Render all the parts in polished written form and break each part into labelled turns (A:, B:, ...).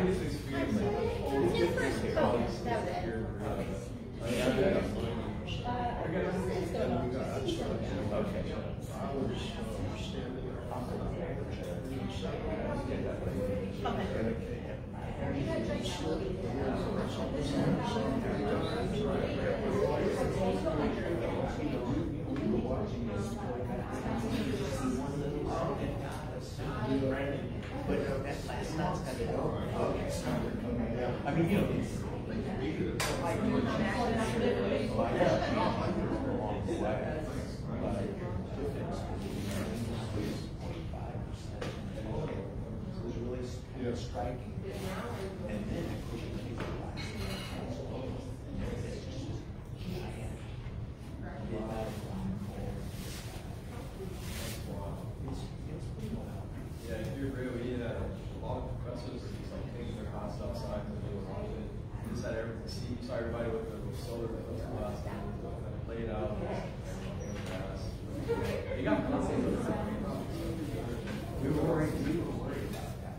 A: this experience I mean, you know, striking. And then yeah, if you're real, we had a lot of professors that just like taking their hot stuff outside and they were watching it. You just had everything. See, you saw everybody with the solar glass laid out. You got we were worried about that.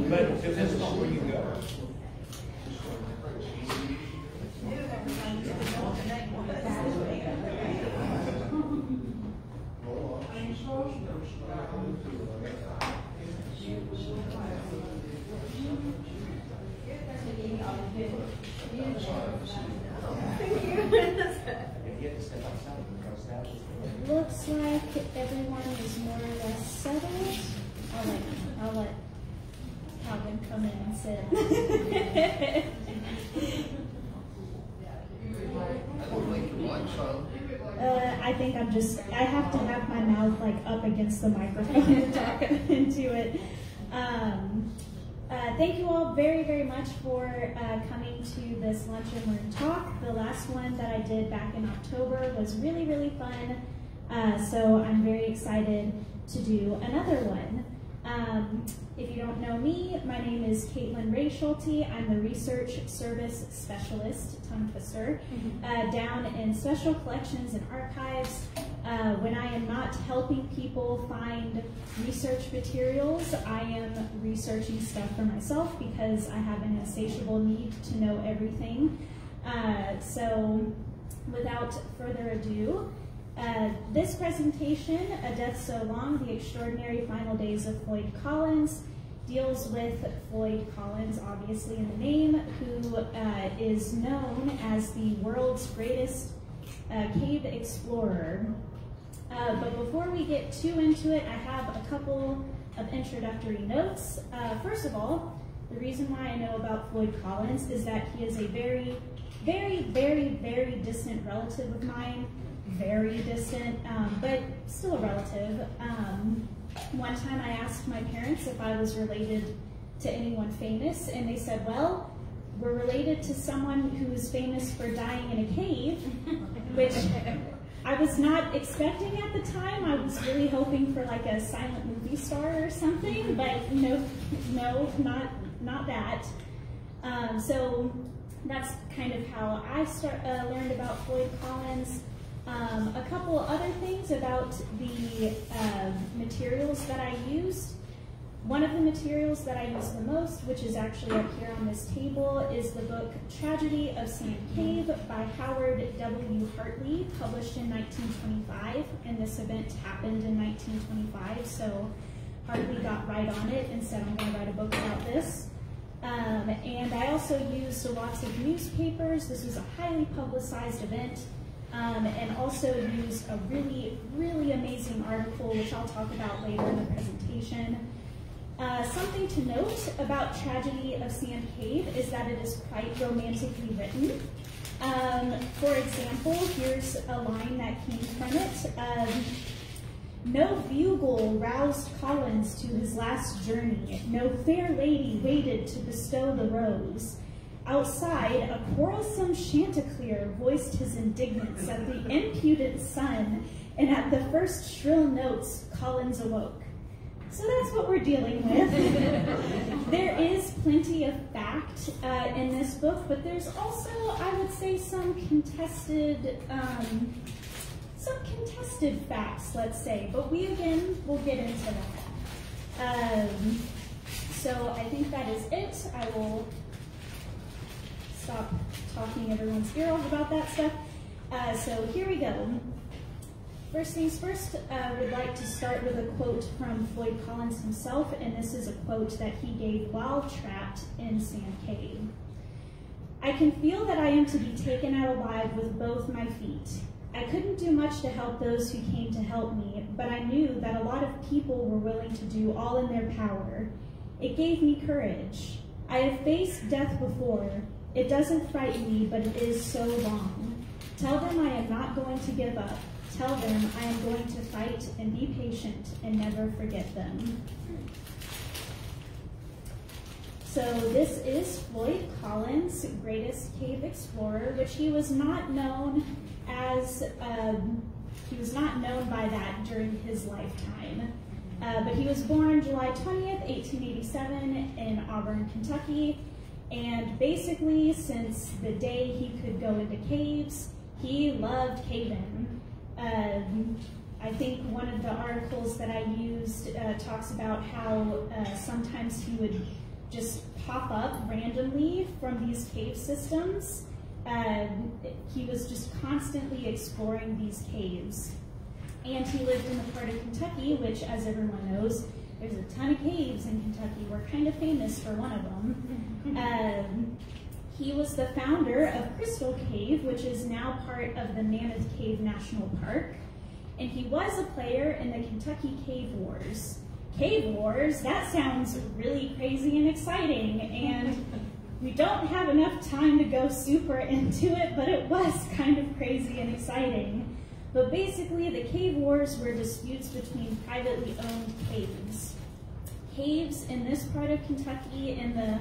A: But if this is not where you go.
B: Looks like everyone is more or less settled. I'll let Calvin come in and sit. I think I have to have my mouth like up against the microphone to talk into it. Thank you all very, very much for coming to this Lunch and Learn talk. The last one that I did back in October was really, really fun. So I'm very excited to do another one. If you don't know me, my name is Caitlyn Rahschulte. I'm the Research Service Specialist, tongue twister, down in Special Collections and Archives. When I am not helping people find research materials, I am researching stuff for myself because I have an insatiable need to know everything. So without further ado, this presentation, A Death So Long, The Extraordinary Final Days of Floyd Collins, deals with Floyd Collins, obviously in the name, who is known as the world's greatest cave explorer. But before we get too into it, I have a couple of introductory notes. First of all, the reason why I know about Floyd Collins is that he is a very, very, very, very distant relative of mine. Very distant, but still a relative. One time I asked my parents if I was related to anyone famous, and they said, well, we're related to someone who is famous for dying in a cave, which I was not expecting at the time. I was really hoping for like a silent movie star or something, but no, not that. So that's kind of how I learned about Floyd Collins. A couple other things about the materials that I used. One of the materials that I use the most, which is actually up here on this table, is the book Tragedy of Sand Cave by Howard W. Hartley, published in 1925, and this event happened in 1925, so Hartley got right on it and said, I'm going to write a book about this. And I also used lots of newspapers. This was a highly publicized event. And also used a really, really amazing article, which I'll talk about later in the presentation. Something to note about Tragedy of Sand Cave is that it is quite romantically written. For example, here's a line that came from it. No bugle roused Collins to his last journey. No fair lady waited to bestow the rose. Outside, a quarrelsome chanticleer voiced his indignance at the impudent sun, and at the first shrill notes, Collins awoke. So that's what we're dealing with. There is plenty of fact in this book, but there's also, I would say, some contested facts, let's say. But we, again, will get into that. So I think that is it. I will stop talking everyone's ear off about that stuff. So here we go. First things first, I would like to start with a quote from Floyd Collins himself, and this is a quote that he gave while trapped in Sand Cave. I can feel that I am to be taken out alive with both my feet. I couldn't do much to help those who came to help me, but I knew that a lot of people were willing to do all in their power. It gave me courage. I have faced death before. It doesn't frighten me, but it is so wrong. Tell them I am not going to give up. Tell them I am going to fight and be patient and never forget them. So this is Floyd Collins' greatest cave explorer, which he was not known as, he was not known by that during his lifetime. But he was born July 20th, 1887 in Auburn, Kentucky. And basically, since the day he could go into caves, he loved caving. I think one of the articles that I used talks about how sometimes he would just pop up randomly from these cave systems. He was just constantly exploring these caves. And he lived in the part of Kentucky, which, as everyone knows, there's a ton of caves in Kentucky. We're kind of famous for one of them. He was the founder of Crystal Cave, which is now part of the Mammoth Cave National Park. And he was a player in the Kentucky Cave Wars. Cave Wars, that sounds really crazy and exciting. And we don't have enough time to go super into it, but it was kind of crazy and exciting. But basically, the Cave Wars were disputes between privately owned caves. Caves in this part of Kentucky, in the,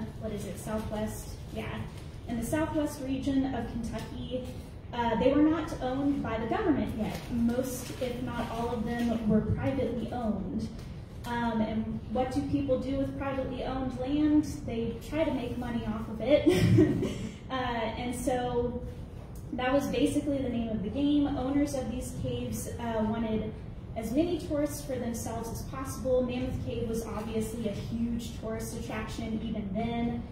B: southwest? Yeah. In the southwest region of Kentucky, they were not owned by the government yet. Most, if not all of them, were privately owned. And what do people do with privately owned land? They try to make money off of it. And so that was basically the name of the game. Owners of these caves wanted as many tourists for themselves as possible. Mammoth Cave was obviously a huge tourist attraction even then.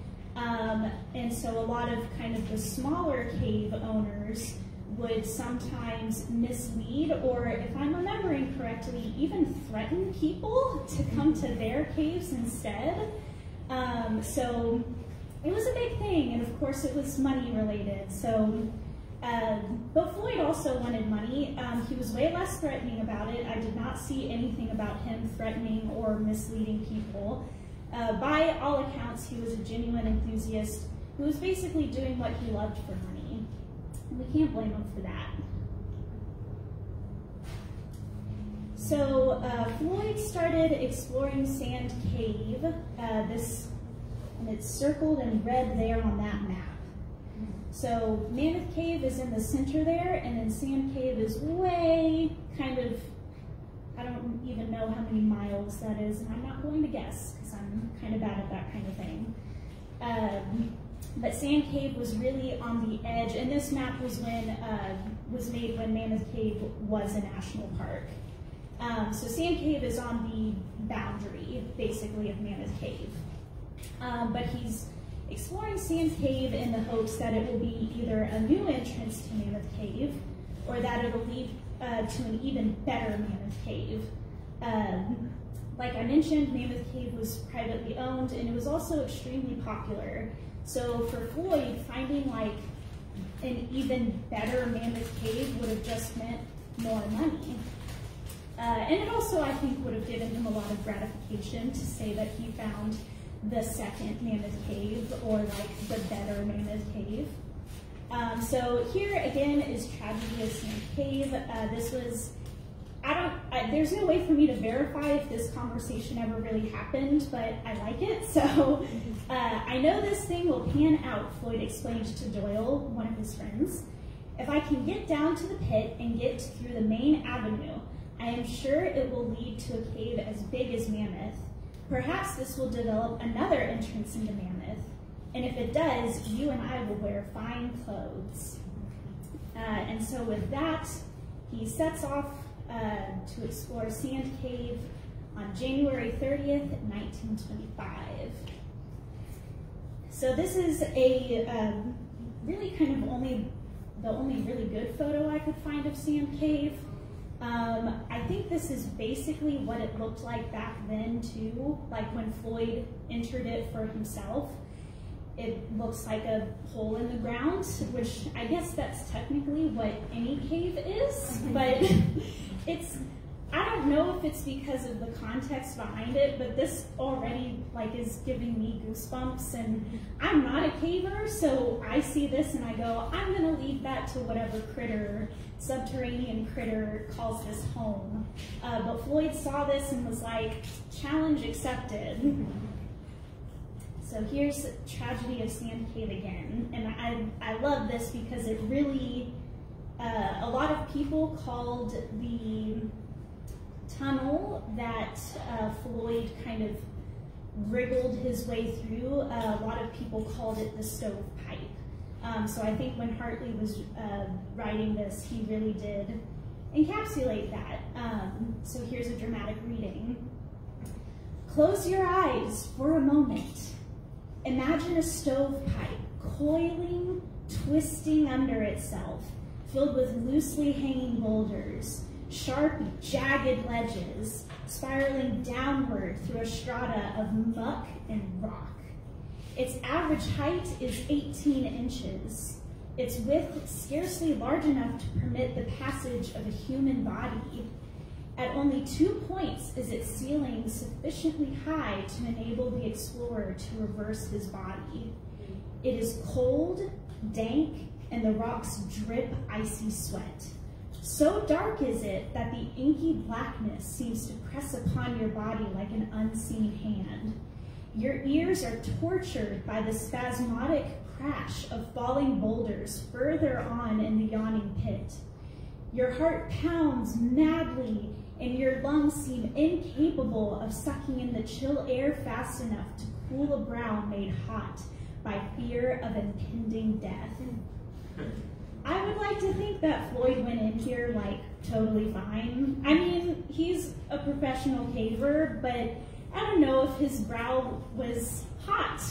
B: And so a lot of kind of the smaller cave owners would sometimes mislead, or if I'm remembering correctly, even threaten people to come to their caves instead. So it was a big thing, and of course it was money related. So, but Floyd also wanted money. He was way less threatening about it. I did not see anything about him threatening or misleading people. By all accounts, he was a genuine enthusiast who was basically doing what he loved for money. And we can't blame him for that. So Floyd started exploring Sand Cave, and it's circled in red there on that map. So Mammoth Cave is in the center there, and then Sand Cave is way kind of, I don't even know how many miles that is, and I'm not going to guess because I'm kind of bad at that kind of thing. But Sand Cave was really on the edge, and this map was made when Mammoth Cave was a national park. So Sand Cave is on the boundary, basically, of Mammoth Cave. But he's exploring Sand Cave in the hopes that it will be either a new entrance to Mammoth Cave, or that it'll lead to an even better Mammoth Cave. Like I mentioned, Mammoth Cave was privately owned, and it was also extremely popular. So for Floyd, finding like an even better Mammoth Cave would have just meant more money. And it also, I think, would have given him a lot of gratification to say that he found the second Mammoth Cave, or like the better Mammoth Cave. So here again is Tragedy of Sand Cave. This was, there's no way for me to verify if this conversation ever really happened, but I like it. So I know this thing will pan out, Floyd explained to Doyle, one of his friends. If I can get down to the pit and get through the main avenue, I am sure it will lead to a cave as big as Mammoth. Perhaps this will develop another entrance into Mammoth. And if it does, you and I will wear fine clothes. And so with that, he sets off to explore Sand Cave on January 30th, 1925. So this is a really kind of the only really good photo I could find of Sand Cave. I think this is basically what it looked like back then too, like when Floyd entered it for himself. It looks like a hole in the ground, which I guess that's technically what any cave is, but I don't know if it's because of the context behind it, but this already is giving me goosebumps, and I'm not a caver, so I see this and I go, I'm gonna leave that to whatever subterranean critter calls this home. But Floyd saw this and was like, challenge accepted. So here's Tragedy of Sand Cave again, and I love this because it really, a lot of people called the tunnel that Floyd kind of wriggled his way through, a lot of people called it the stovepipe. So I think when Hartley was writing this, he really did encapsulate that. So here's a dramatic reading. Close your eyes for a moment. Imagine a stovepipe coiling, twisting under itself, filled with loosely hanging boulders, sharp, jagged ledges, spiraling downward through a strata of muck and rock. Its average height is 18 inches. Its width scarcely large enough to permit the passage of a human body. At only 2 points is its ceiling sufficiently high to enable the explorer to reverse his body. It is cold, dank, and the rocks drip icy sweat. So dark is it that the inky blackness seems to press upon your body like an unseen hand. Your ears are tortured by the spasmodic crash of falling boulders further on in the yawning pit. Your heart pounds madly, and your lungs seem incapable of sucking in the chill air fast enough to cool a brow made hot by fear of impending death. I would like to think that Floyd went in here totally fine. I mean, he's a professional caver, but I don't know if his brow was hot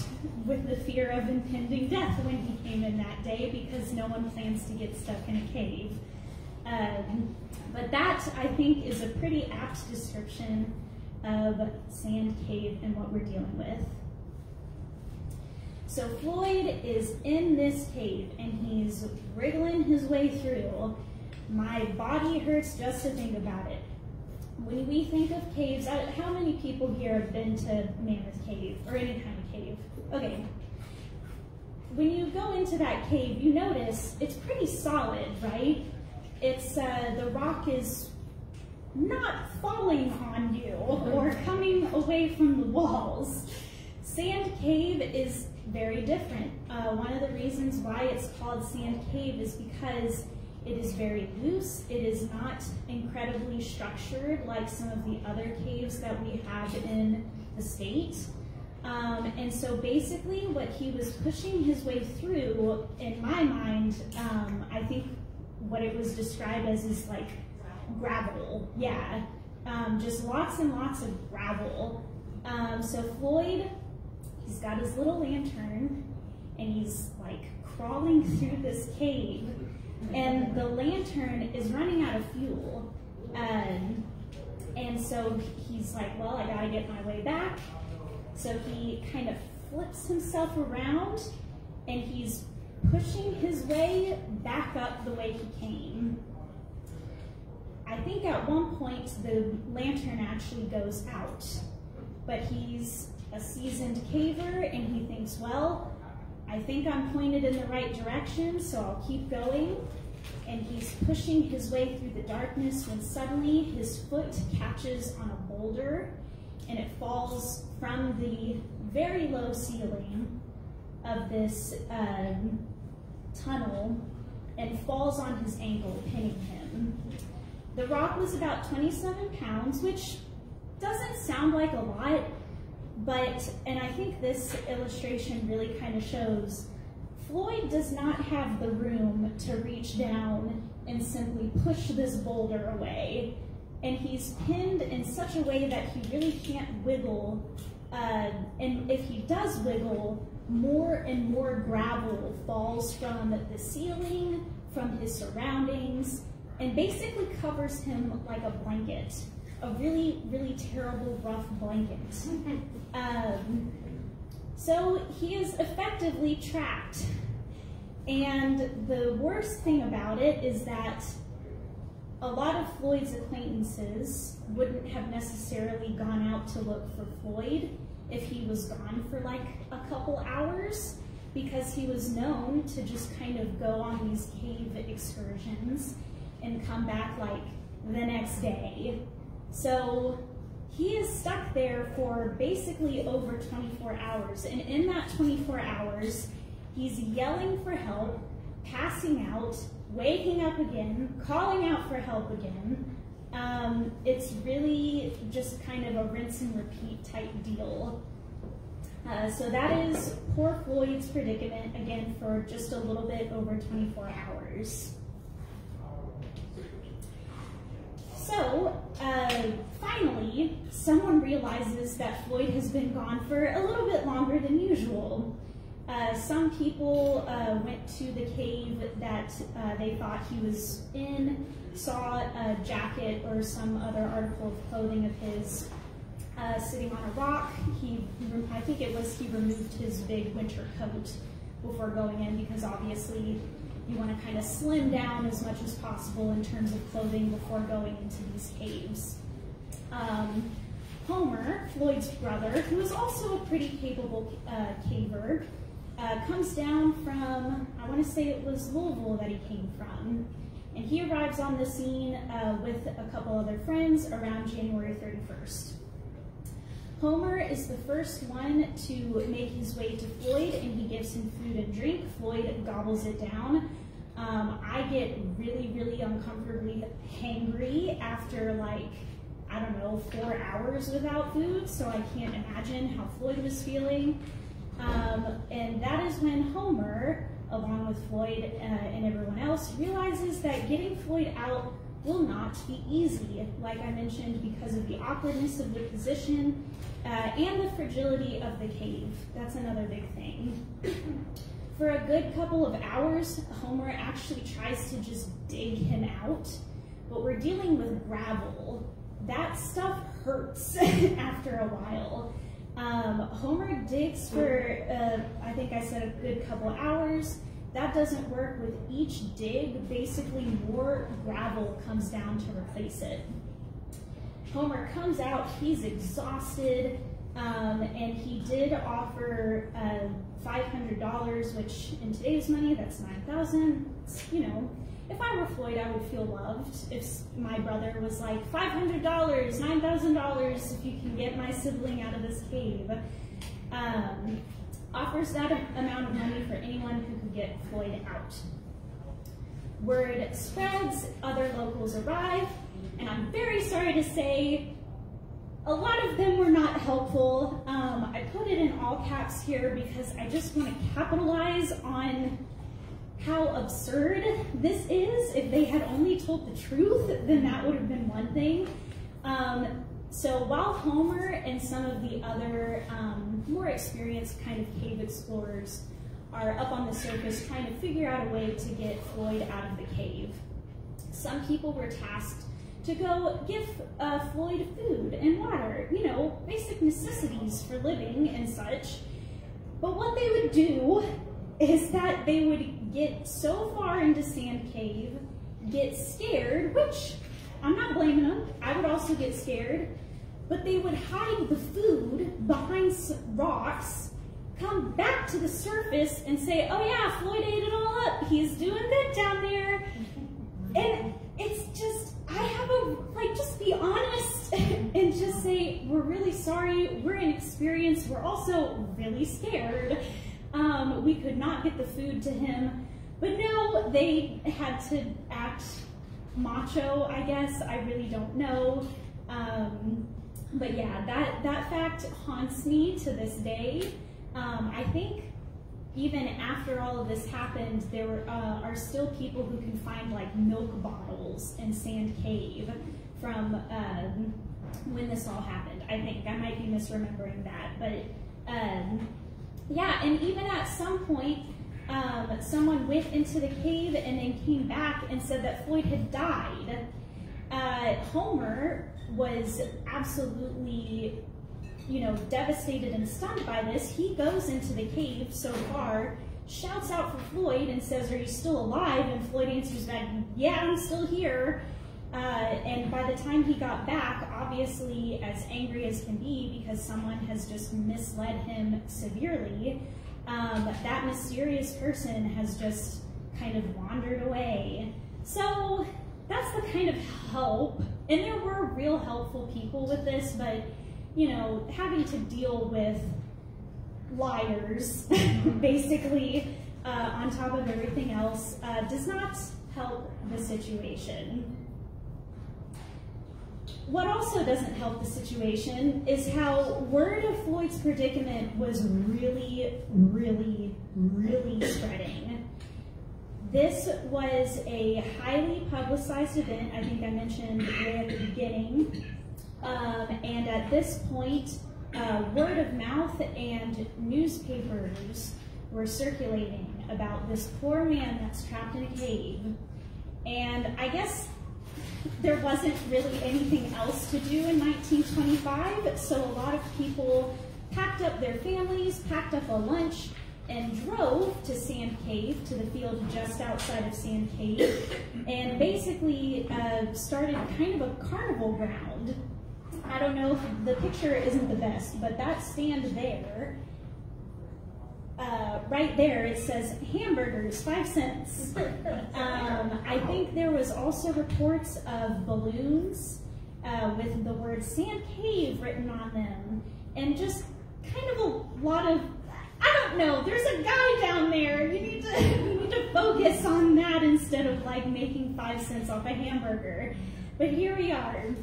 B: with the fear of impending death when he came in that day, because no one plans to get stuck in a cave. But that, I think, is a pretty apt description of Sand Cave and what we're dealing with. So Floyd is in this cave and he's wriggling his way through. My body hurts just to think about it. When we think of caves, how many people here have been to Mammoth Cave or any kind of cave? Okay. When you go into that cave, you notice it's pretty solid, right? It's the rock is not falling on you or coming away from the walls. Sand Cave is very different. One of the reasons why it's called Sand Cave is because it is very loose. It is not incredibly structured like some of the other caves that we have in the state. And so basically what he was pushing his way through, in my mind, I think what it was described as is gravel. Yeah, just lots and lots of gravel. So Floyd, he's got his little lantern and he's crawling through this cave, and the lantern is running out of fuel. And so he's like, well, I gotta get my way back. So he kind of flips himself around and he's pushing his way back up the way he came. I think at one point the lantern actually goes out, but he's a seasoned caver and he thinks, well, I think I'm pointed in the right direction, so I'll keep going. And he's pushing his way through the darkness when suddenly his foot catches on a boulder and it falls from the very low ceiling of this tunnel and falls on his ankle, pinning him. The rock was about 27 pounds, which doesn't sound like a lot, but, and I think this illustration really kind of shows, Floyd does not have the room to reach down and simply push this boulder away. And he's pinned in such a way that he really can't wiggle. And if he does wiggle, more and more gravel falls from the ceiling, from his surroundings, and basically covers him like a blanket. A really, really terrible, rough blanket. So he is effectively trapped. And the worst thing about it is that a lot of Floyd's acquaintances wouldn't have necessarily gone out to look for Floyd if he was gone for like a couple hours, because he was known to just kind of go on these cave excursions and come back like the next day. So he is stuck there for basically over 24 hours. And in that 24 hours, he's yelling for help, passing out, waking up again, calling out for help again. It's really just kind of a rinse and repeat type deal. So that is poor Floyd's predicament, again, for just a little bit over 24 hours. So, finally, someone realizes that Floyd has been gone for a little bit longer than usual. Some people went to the cave that they thought he was in, saw a jacket or some other article of clothing of his sitting on a rock. I think it was he removed his big winter coat before going in, because obviously you want to kind of slim down as much as possible in terms of clothing before going into these caves. Homer, Floyd's brother, who is also a pretty capable caver, comes down from, I want to say it was Louisville that he came from, and he arrives on the scene with a couple other friends around January 31st. Homer is the first one to make his way to Floyd, and he gives him food and drink. Floyd gobbles it down. I get really, really uncomfortably hangry after like, I don't know, 4 hours without food, so I can't imagine how Floyd was feeling. And that is when Homer, along with Floyd and everyone else, realizes that getting Floyd out will not be easy, like I mentioned, because of the awkwardness of the position and the fragility of the cave. That's another big thing. For a good couple of hours, Homer actually tries to just dig him out, but we're dealing with gravel. That stuff hurts after a while. Homer digs for, I think I said a good couple hours. That doesn't work. With each dig, basically more gravel comes down to replace it. Homer comes out, he's exhausted, and he did offer $500, which in today's money, that's $9,000. You know, if I were Floyd, I would feel loved. If my brother was like, $500, $9,000, if you can get my sibling out of this cave. Offers that amount of money for anyone who could get Floyd out. Word spreads, other locals arrive, and I'm very sorry to say, a lot of them were not helpful. I put it in all caps here because I just want to capitalize on how absurd this is. If they had only told the truth, then that would have been one thing. So while Homer and some of the other more experienced kind of cave explorers are up on the surface trying to figure out a way to get Floyd out of the cave, some people were tasked to go give Floyd food and water, you know, basic necessities for living and such. But what they would do is that they would get so far into Sand Cave, get scared, which I'm not blaming them, I would also get scared, but they would hide the food behind rocks, come back to the surface and say, oh yeah, Floyd ate it all up. He's doing good down there. And it's just, I have a, like, just be honest and just say, we're really sorry, we're inexperienced, we're also really scared. We could not get the food to him. But no, they had to act macho, I guess. I really don't know. But yeah, that fact haunts me to this day. I think even after all of this happened, there are still people who can find like milk bottles in Sand Cave from when this all happened. I think I might be misremembering that, but yeah, and even at some point, someone went into the cave and then came back and said that Floyd had died. Homer was absolutely, you know, devastated and stunned by this. He goes into the cave so far, shouts out for Floyd and says, are you still alive? And Floyd answers back, yeah, I'm still here. And by the time he got back, obviously as angry as can be because someone has just misled him severely, that mysterious person has just kind of wandered away. So that's the kind of help, and there were real helpful people with this, but you know, having to deal with liars, basically, on top of everything else, does not help the situation. What also doesn't help the situation is how word of Floyd's predicament was really, really, really spreading. This was a highly publicized event, I think I mentioned at the beginning, and at this point, word of mouth and newspapers were circulating about this poor man that's trapped in a cave. And I guess there wasn't really anything else to do in 1925, so a lot of people packed up their families, packed up a lunch, and drove to Sand Cave, to the field just outside of Sand Cave, and basically started kind of a carnival ground. I don't know if the picture isn't the best, but that stand there, right there, it says hamburgers, 5 cents. I think there was also reports of balloons with the word Sand Cave written on them, and just kind of a lot of, I don't know, there's a guy down there, you need to focus on that instead of like making 5 cents off a hamburger. But here we are.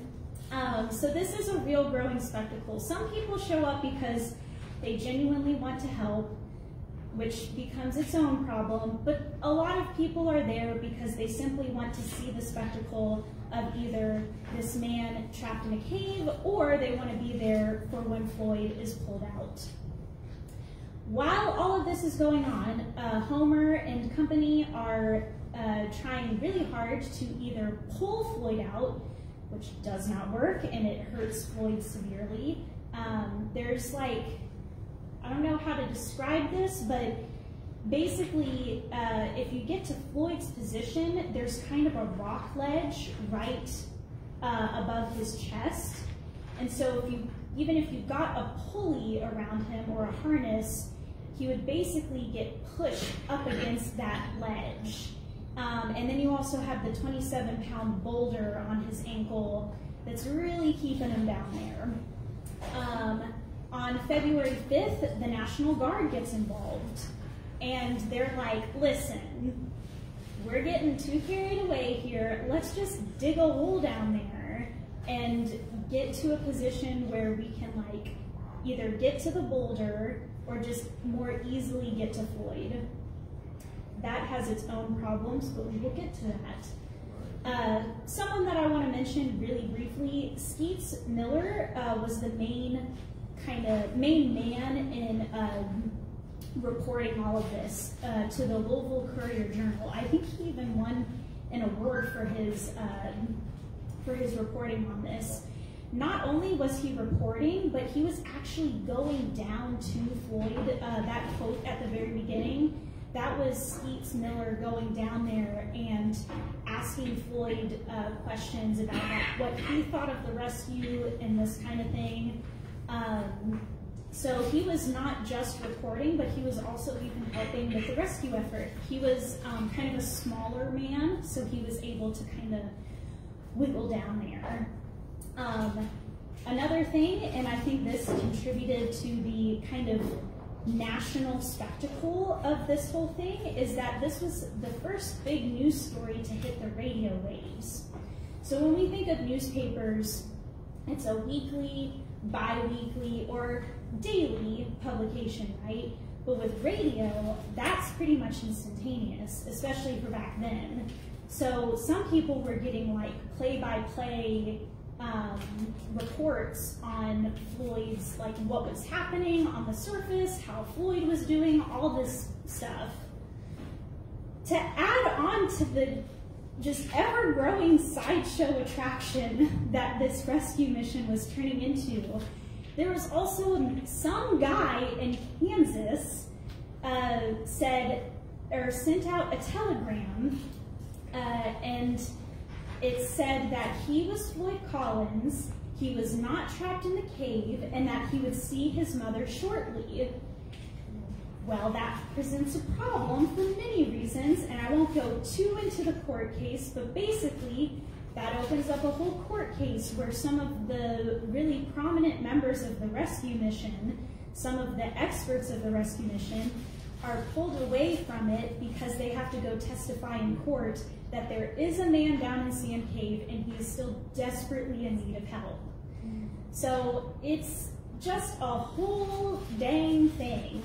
B: So this is a real growing spectacle. Some people show up because they genuinely want to help, which becomes its own problem, but a lot of people are there because they simply want to see the spectacle of either this man trapped in a cave, or they want to be there for when Floyd is pulled out. While all of this is going on, Homer and company are trying really hard to either pull Floyd out, which does not work, and it hurts Floyd severely. There's like, I don't know how to describe this, but basically, if you get to Floyd's position, there's kind of a rock ledge right above his chest. And so even if you got a pulley around him or a harness, he would basically get pushed up against that ledge. And then you also have the 27-pound boulder on his ankle that's really keeping him down there. On February 5th, the National Guard gets involved, and they're like, listen, we're getting too carried away here. Let's just dig a hole down there and get to a position where we can like either get to the boulder or just more easily get to Floyd. That has its own problems, but we will get to that. Someone that I want to mention really briefly, Skeets Miller was the main man in reporting all of this to the Louisville Courier-Journal. I think he even won an award for his reporting on this. Not only was he reporting, but he was actually going down to Floyd. That quote at the very beginning, that was Skeets Miller going down there and asking Floyd questions about what he thought of the rescue and this kind of thing. So he was not just reporting, but he was also even helping with the rescue effort. He was kind of a smaller man, so he was able to kind of wiggle down there. Another thing, and I think this contributed to the kind of national spectacle of this whole thing, is that this was the first big news story to hit the radio waves. So when we think of newspapers, it's a weekly, bi-weekly, or daily publication, right? But with radio, that's pretty much instantaneous, especially for back then. So some people were getting like play-by-play reports on Floyd's, like what was happening on the surface, how Floyd was doing, all this stuff. To add on to the just ever-growing sideshow attraction that this rescue mission was turning into, there was also some guy in Kansas sent out a telegram, and it said that he was Floyd Collins, he was not trapped in the cave, and that he would see his mother shortly. Well, that presents a problem for many reasons, and I won't go too into the court case, but basically that opens up a whole court case where some of the really prominent members of the rescue mission, some of the experts of the rescue mission, are pulled away from it because they have to go testify in court that there is a man down in Sand Cave and he is still desperately in need of help. So it's just a whole dang thing.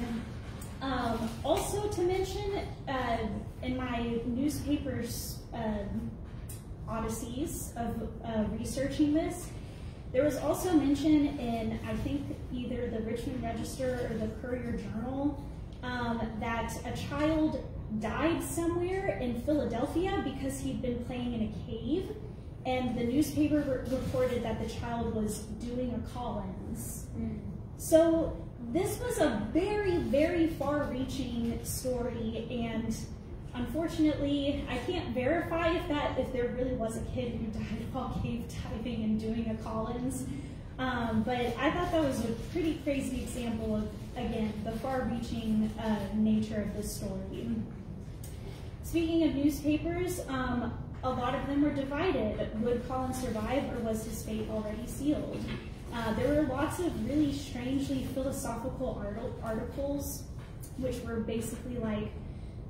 B: Also to mention, in my newspaper's odysseys of researching this, there was also mention in, I think, either the Richmond Register or the Courier Journal, that a child died somewhere in Philadelphia because he'd been playing in a cave, and the newspaper reported that the child was doing a Collins. So this was a very, very far-reaching story, and unfortunately, I can't verify if there really was a kid who died while cave diving and doing a Collins, but I thought that was a pretty crazy example of, again, the far-reaching nature of this story. Speaking of newspapers, a lot of them were divided. Would Collins survive, or was his fate already sealed? There were lots of really strangely philosophical articles, which were basically like,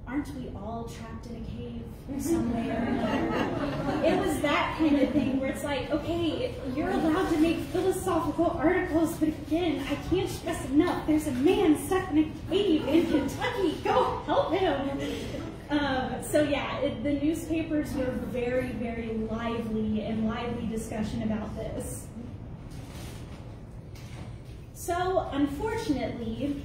B: aren't we all trapped in a cave somewhere or another? It was that kind of thing where it's like, okay, you're allowed to make philosophical articles, but again, I can't stress enough, there's a man stuck in a cave in Kentucky, go help him. So yeah, the newspapers were very, very lively discussion about this. So unfortunately,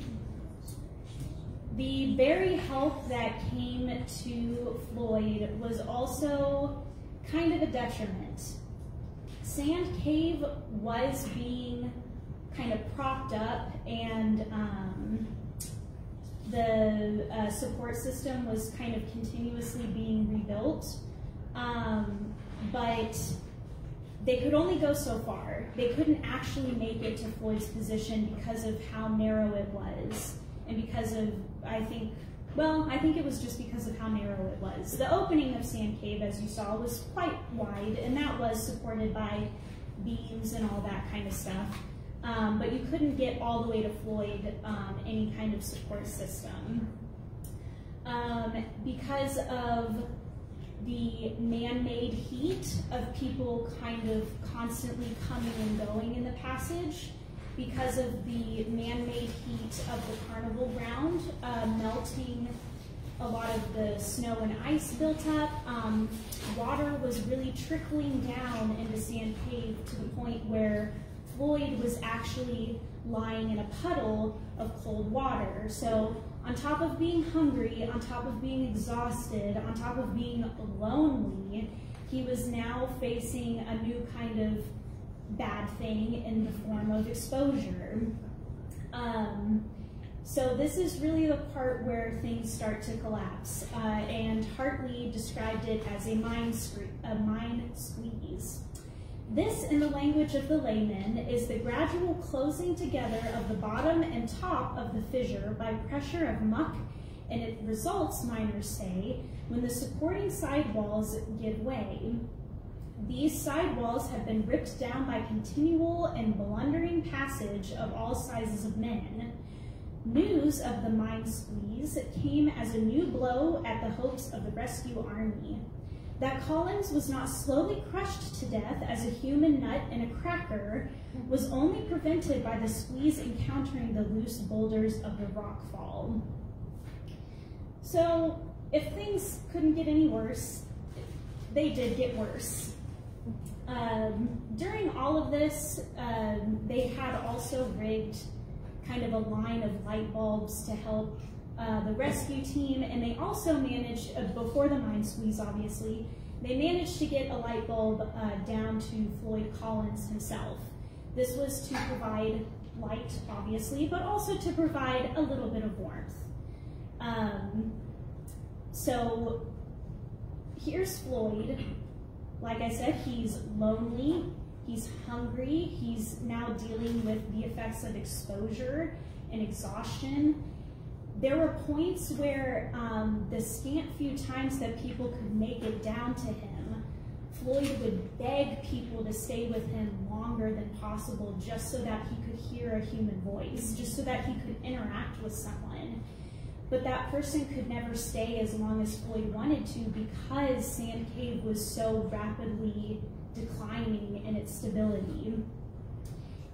B: the very help that came to Floyd was also kind of a detriment. Sand Cave was being kind of propped up, and the support system was kind of continuously being rebuilt, but they could only go so far. They couldn't actually make it to Floyd's position because of how narrow it was, and because of, I think it was just because of how narrow it was. The opening of Sand Cave, as you saw, was quite wide, and that was supported by beams and all that kind of stuff. But you couldn't get all the way to Floyd, any kind of support system. Because of the man-made heat of people kind of constantly coming and going in the passage, because of the man-made heat of the carnival ground melting a lot of the snow and ice built up, water was really trickling down into Sand Cave to the point where Floyd was actually lying in a puddle of cold water. So on top of being hungry, on top of being exhausted, on top of being lonely, he was now facing a new kind of bad thing in the form of exposure. So this is really the part where things start to collapse, and Hartley described it as a mind squeeze. This, in the language of the layman, is the gradual closing together of the bottom and top of the fissure by pressure of muck, and it results, miners say, when the supporting side walls give way. These side walls have been ripped down by continual and blundering passage of all sizes of men. News of the mine squeeze came as a new blow at the hopes of the rescue army. That Collins was not slowly crushed to death as a human nut in a cracker was only prevented by the squeeze encountering the loose boulders of the rock fall. So, if things couldn't get any worse, they did get worse. During all of this, they had also rigged kind of a line of light bulbs to help the rescue team, and they also managed, before the mine squeeze obviously, they managed to get a light bulb down to Floyd Collins himself. This was to provide light, obviously, but also to provide a little bit of warmth. So here's Floyd. Like I said, he's lonely, he's hungry, he's now dealing with the effects of exposure and exhaustion. There were points where the scant few times that people could make it down to him, Floyd would beg people to stay with him longer than possible just so that he could hear a human voice, just so that he could interact with someone. But that person could never stay as long as Floyd wanted to because Sand Cave was so rapidly declining in its stability.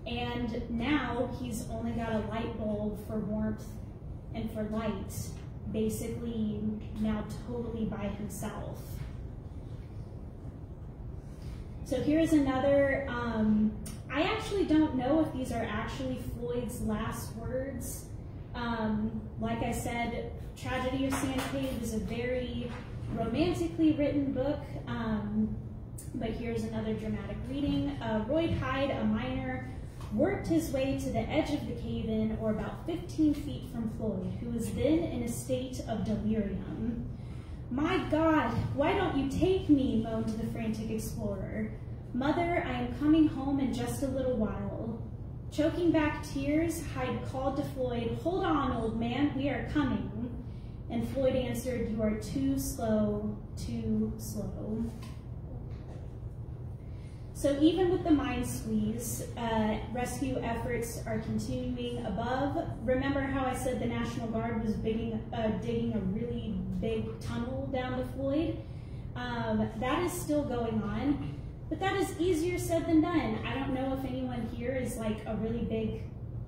B: And now he's only got a light bulb for warmth and for light, basically now totally by himself. So here's another, I actually don't know if these are actually Floyd's last words. Like I said, Tragedy of Sand Cave is a very romantically written book, but here's another dramatic reading. Royd Hyde, a miner, worked his way to the edge of the cave-in, or about 15 feet from Floyd, who was then in a state of delirium. "My God, why don't you take me?" moaned the frantic explorer. "Mother, I am coming home in just a little while." Choking back tears, Hyde called to Floyd, "Hold on, old man, we are coming." And Floyd answered, "You are too slow, too slow." So even with the mine squeeze, rescue efforts are continuing above. Remember how I said the National Guard was digging a really big tunnel down to Floyd? That is still going on, but that is easier said than done. I don't know if anyone here is like a really big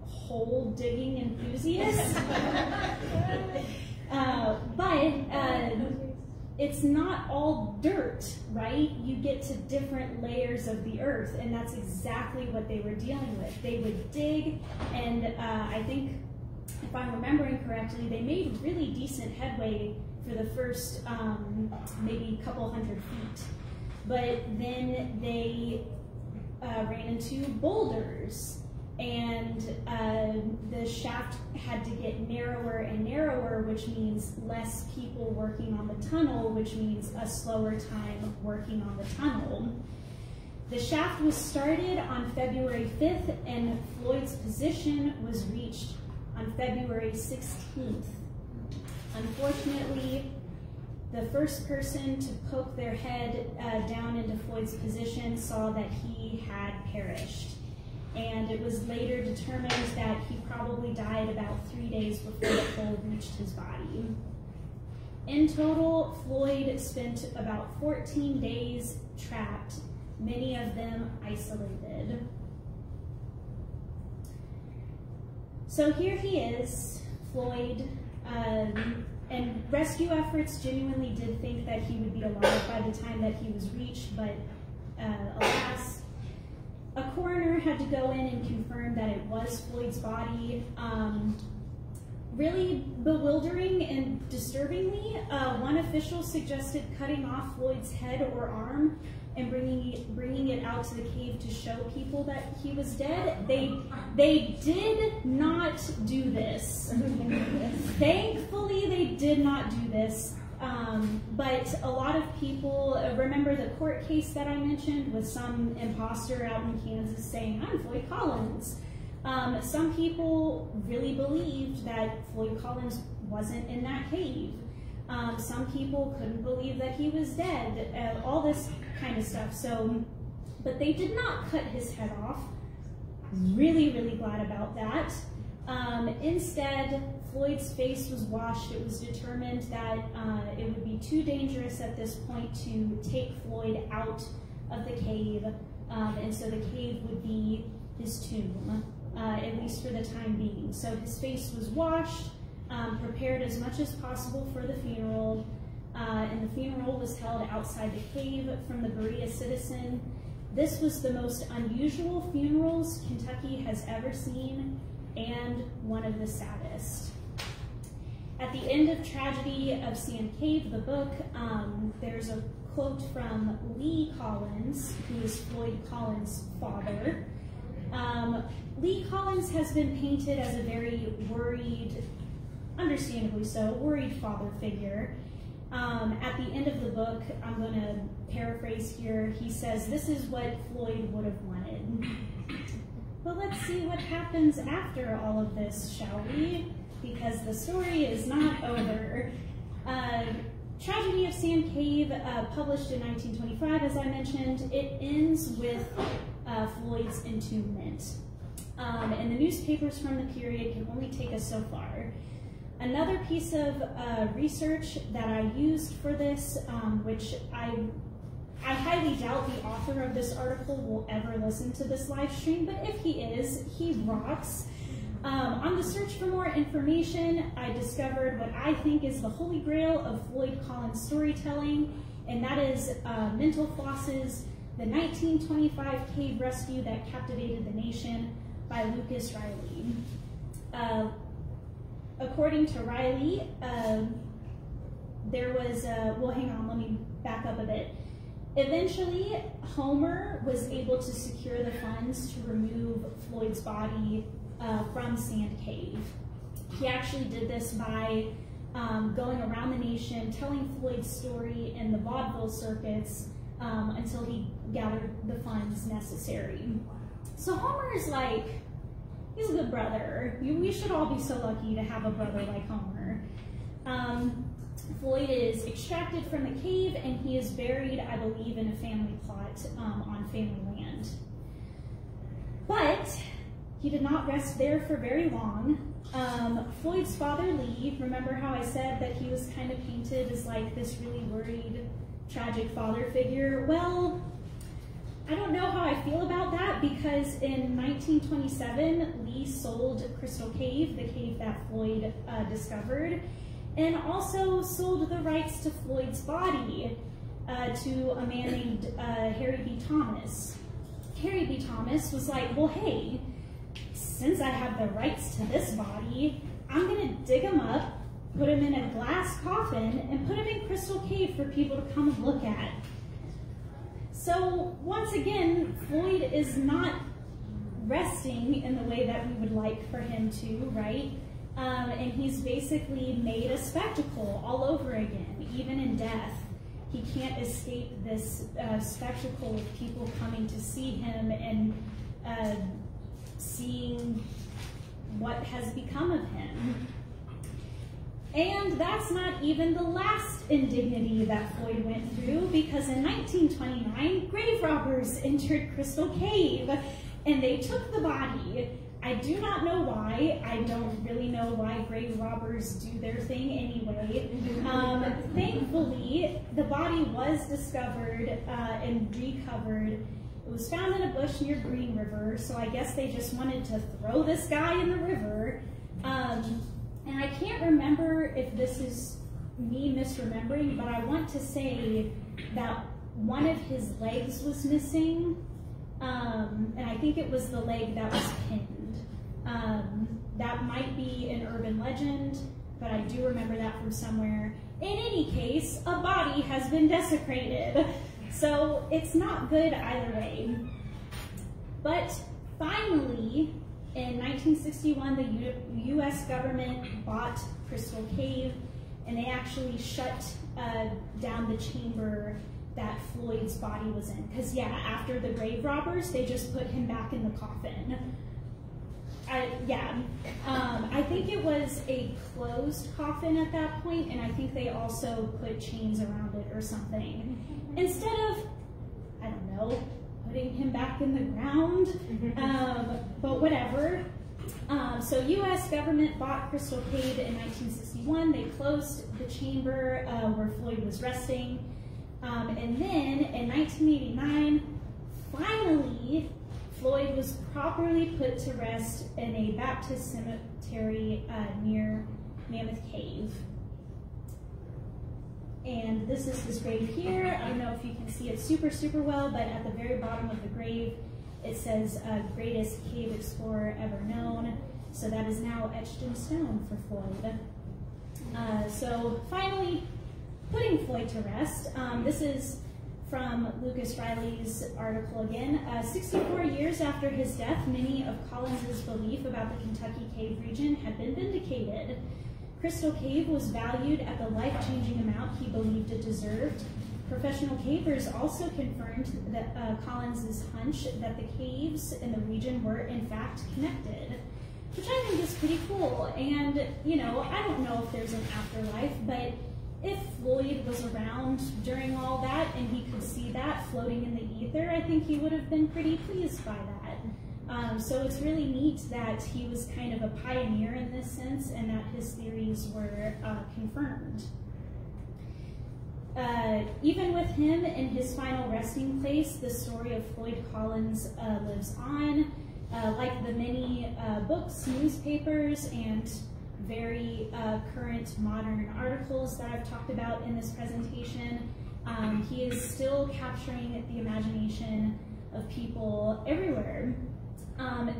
B: hole digging enthusiast, but it's not all dirt, right? You get to different layers of the earth, and that's exactly what they were dealing with. They would dig, and I think, if I'm remembering correctly, they made really decent headway for the first maybe a couple hundred feet. But then they ran into boulders, and the shaft had to get narrower and narrower, which means less people working on the tunnel, which means a slower time working on the tunnel. The shaft was started on February 5th, and Floyd's position was reached on February 16th. Unfortunately, the first person to poke their head down into Floyd's position saw that he had perished. And it was later determined that he probably died about 3 days before the hole reached his body. In total, Floyd spent about 14 days trapped, many of them isolated. So here he is, Floyd, and rescue efforts genuinely did think that he would be alive by the time that he was reached, but alas, a coroner had to go in and confirm that it was Floyd's body. Really bewildering and disturbingly, one official suggested cutting off Floyd's head or arm and bringing it out to the cave to show people that he was dead. They did not do this. Thankfully, they did not do this. But a lot of people remember the court case that I mentioned with some imposter out in Kansas saying, "I'm Floyd Collins." Some people really believed that Floyd Collins wasn't in that cave. Some people couldn't believe that he was dead, all this kind of stuff. So, but they did not cut his head off. Really, really glad about that. Instead, Floyd's face was washed. It was determined that it would be too dangerous at this point to take Floyd out of the cave, and so the cave would be his tomb, at least for the time being. So his face was washed, prepared as much as possible for the funeral, and the funeral was held outside the cave from the Berea Citizen. This was the most unusual funerals Kentucky has ever seen, and one of the saddest. At the end of Tragedy of Sand Cave, the book, there's a quote from Lee Collins, who is Floyd Collins' father. Lee Collins has been painted as a very worried, understandably so, worried father figure. At the end of the book, I'm going to paraphrase here, he says, "This is what Floyd would have wanted." But let's see what happens after all of this, shall we? Because the story is not over. Tragedy of Sand Cave, published in 1925, as I mentioned, it ends with Floyd's entombment. And the newspapers from the period can only take us so far. Another piece of research that I used for this, which I highly doubt the author of this article will ever listen to this live stream, but if he is, he rocks. On the search for more information, I discovered what I think is the holy grail of Floyd Collins storytelling, and that is Mental Floss's The 1925 Cave Rescue That Captivated the Nation by Lucas Riley. According to Riley, there was, well, hang on, let me back up a bit. Eventually, Homer was able to secure the funds to remove Floyd's body from Sand Cave. He actually did this by going around the nation, telling Floyd's story in the vaudeville circuits until he gathered the funds necessary. So Homer is like, he's a good brother. We should all be so lucky to have a brother like Homer. Floyd is extracted from the cave and he is buried, I believe, in a family plot on family land. But he did not rest there for very long. Floyd's father, Lee, remember how I said that he was kind of painted as like this really worried, tragic father figure? Well, I don't know how I feel about that, because in 1927, Lee sold Crystal Cave, the cave that Floyd discovered, and also sold the rights to Floyd's body to a man named Harry B. Thomas. Harry B. Thomas was like, well, hey, since I have the rights to this body, I'm gonna dig him up, put him in a glass coffin, and put him in Crystal Cave for people to come and look at. So once again, Floyd is not resting in the way that we would like for him to, right? And he's basically made a spectacle all over again, even in death. He can't escape this spectacle of people coming to see him and seeing what has become of him. And that's not even the last indignity that Floyd went through, because in 1929, grave robbers entered Crystal Cave and they took the body. I do not know why. I don't really know why grave robbers do their thing anyway. Thankfully, the body was discovered and recovered. It was found in a bush near Green River, so I guess they just wanted to throw this guy in the river. And I can't remember if this is me misremembering, but I want to say that one of his legs was missing, and I think it was the leg that was pinned. That might be an urban legend, but I do remember that from somewhere. In any case, a body has been desecrated, so it's not good either way. But finally, in 1961, the U.S. government bought Crystal Cave, and they actually shut down the chamber that Floyd's body was in. Because yeah, after the grave robbers, they just put him back in the coffin. I think it was a closed coffin at that point, and I think they also put chains around it or something. Instead of, I don't know, putting him back in the ground, but whatever. So U.S. government bought Crystal Cave in 1961. They closed the chamber where Floyd was resting. And then in 1989, finally, Floyd was properly put to rest in a Baptist cemetery near Mammoth Cave. And this is his grave here. I don't know if you can see it super, super well, but at the very bottom of the grave, it says, greatest cave explorer ever known. So that is now etched in stone for Floyd. So finally, putting Floyd to rest. This is from Lucas Riley's article again. 64 years after his death, many of Collins's belief about the Kentucky Cave region had been vindicated. Crystal Cave was valued at the life-changing amount he believed it deserved. Professional cavers also confirmed that Collins's hunch that the caves in the region were in fact connected, which I think is pretty cool. And, you know, I don't know if there's an afterlife, but if Floyd was around during all that and he could see that floating in the ether, I think he would have been pretty pleased by that. So it's really neat that he was kind of a pioneer in this sense and that his theories were confirmed. Even with him in his final resting place, the story of Floyd Collins lives on. Like the many books, newspapers, and very current modern articles that I've talked about in this presentation, he is still capturing the imagination of people everywhere.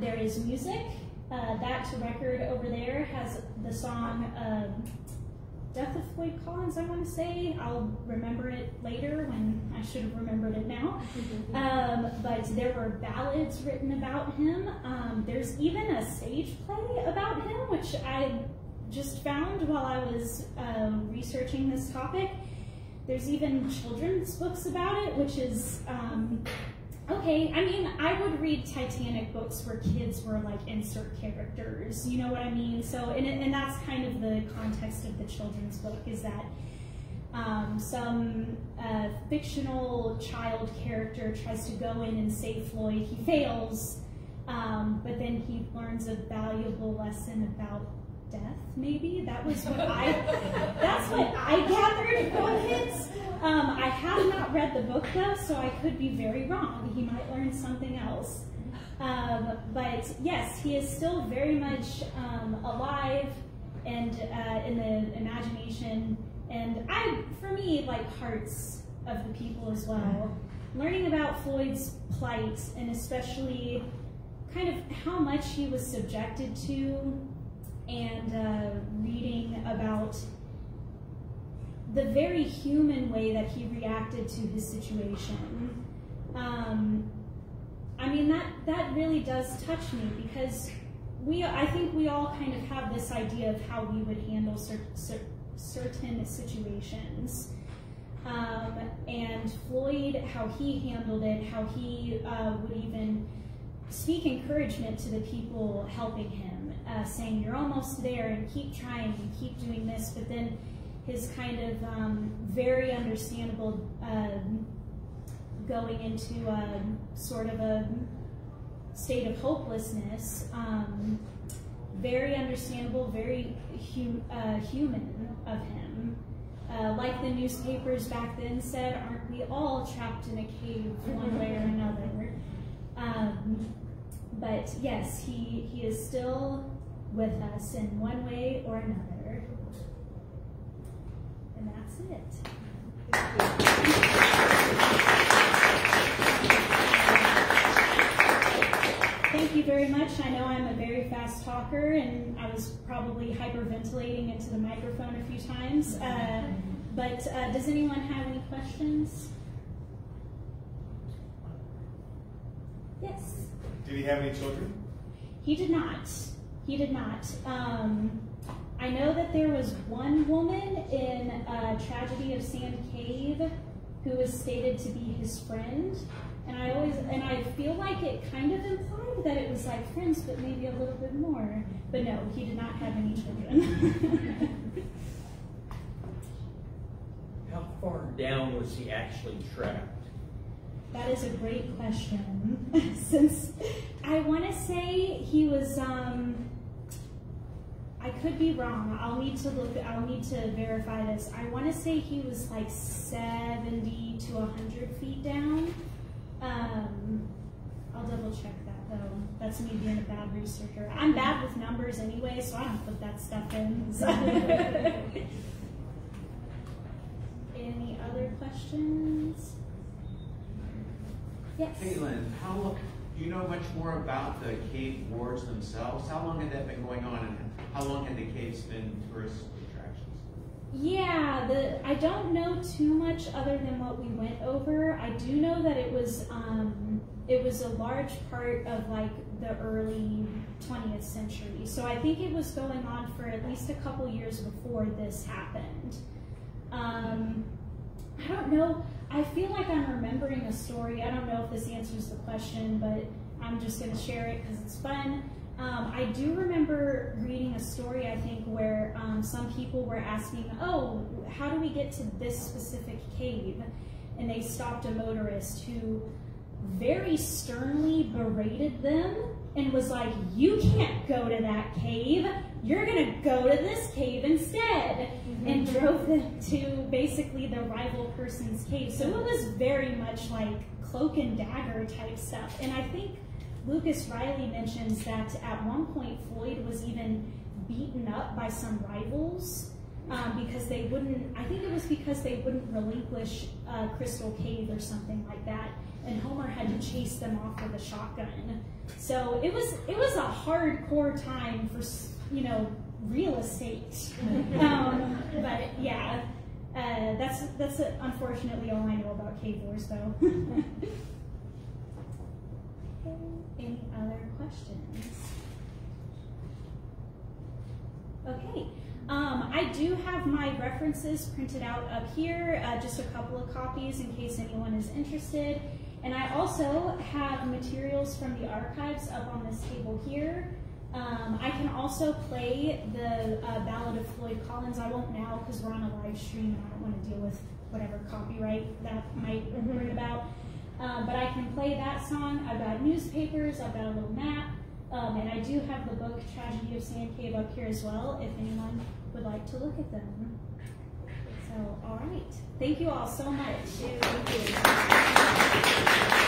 B: There is music. That record over there has the song Death of Floyd Collins, I want to say. I'll remember it later when I should have remembered it now. But there were ballads written about him. There's even a stage play about him, which I just found while I was researching this topic. There's even children's books about it, which is, okay, I mean, I would read Titanic books where kids were like insert characters, you know what I mean? So, and that's kind of the context of the children's book, is that some fictional child character tries to go in and save Floyd. He fails, but then he learns a valuable lesson about death, maybe? That was what that's what I gathered from it. I have not read the book though, so I could be very wrong. He might learn something else. But yes, he is still very much alive and in the imagination, and for me, like hearts of the people as well. Learning about Floyd's plight, and especially kind of how much he was subjected to, and reading about the very human way that he reacted to his situation. I mean, that really does touch me, because I think we all kind of have this idea of how we would handle certain situations. And Floyd, how he handled it, how he would even speak encouragement to the people helping him, saying, you're almost there, and keep trying, and keep doing this, but then his kind of very understandable going into sort of a state of hopelessness, very understandable, very human of him. Like the newspapers back then said, aren't we all trapped in a cave one way or another? But yes, he is still with us in one way or another. And that's it. Thank you very much. I know I'm a very fast talker, and I was probably hyperventilating into the microphone a few times. But does anyone have any questions? Yes? Did
C: he have any children?
B: He did not. He did not. I know that there was one woman in Tragedy of Sand Cave who was stated to be his friend, and I feel like it kind of implied that it was like friends, but maybe a little bit more. But no, he did not have any children.
C: How far down was he actually trapped?
B: That is a great question. Since I want to say he was, I could be wrong. I'll need to verify this. I want to say he was like 70 to 100 feet down. I'll double check that though. That's me being a bad researcher. I'm bad with numbers anyway, so I don't put that stuff in. So. Any other questions? Yes.
D: Caitlyn, do you know much more about the cave wars themselves? How long had that been going on, and how long had the caves been tourist attractions?
B: Yeah, I don't know too much other than what we went over. I do know that it was a large part of like the early 20th century. So I think it was going on for at least a couple years before this happened. I don't know. I feel like I'm remembering a story. I don't know if this answers the question, but I'm just going to share it because it's fun. I do remember reading a story, I think, where some people were asking, oh, how do we get to this specific cave? And they stopped a motorist who very sternly berated them and was like, you can't go to that cave. You're going to go to this cave instead. And drove them to basically the rival person's cave. So it was very much like cloak and dagger type stuff. And I think Lucas Riley mentions that at one point Floyd was even beaten up by some rivals because they wouldn't, I think it was because they wouldn't relinquish Crystal Cave or something like that. And Homer had to chase them off with a shotgun. So it was a hardcore time for, you know, real estate. But yeah, that's unfortunately all I know about cave wars though. Any other questions? Okay, I do have my references printed out up here, just a couple of copies in case anyone is interested. And I also have materials from the archives up on this table here. I can also play the Ballad of Floyd Collins. I won't now because we're on a live stream and I don't want to deal with whatever copyright that might bring about. But I can play that song. I've got newspapers, I've got a little map, and I do have the book Tragedy of Sand Cave up here as well if anyone would like to look at them. So, all right. Thank you all so much.
E: Thank you.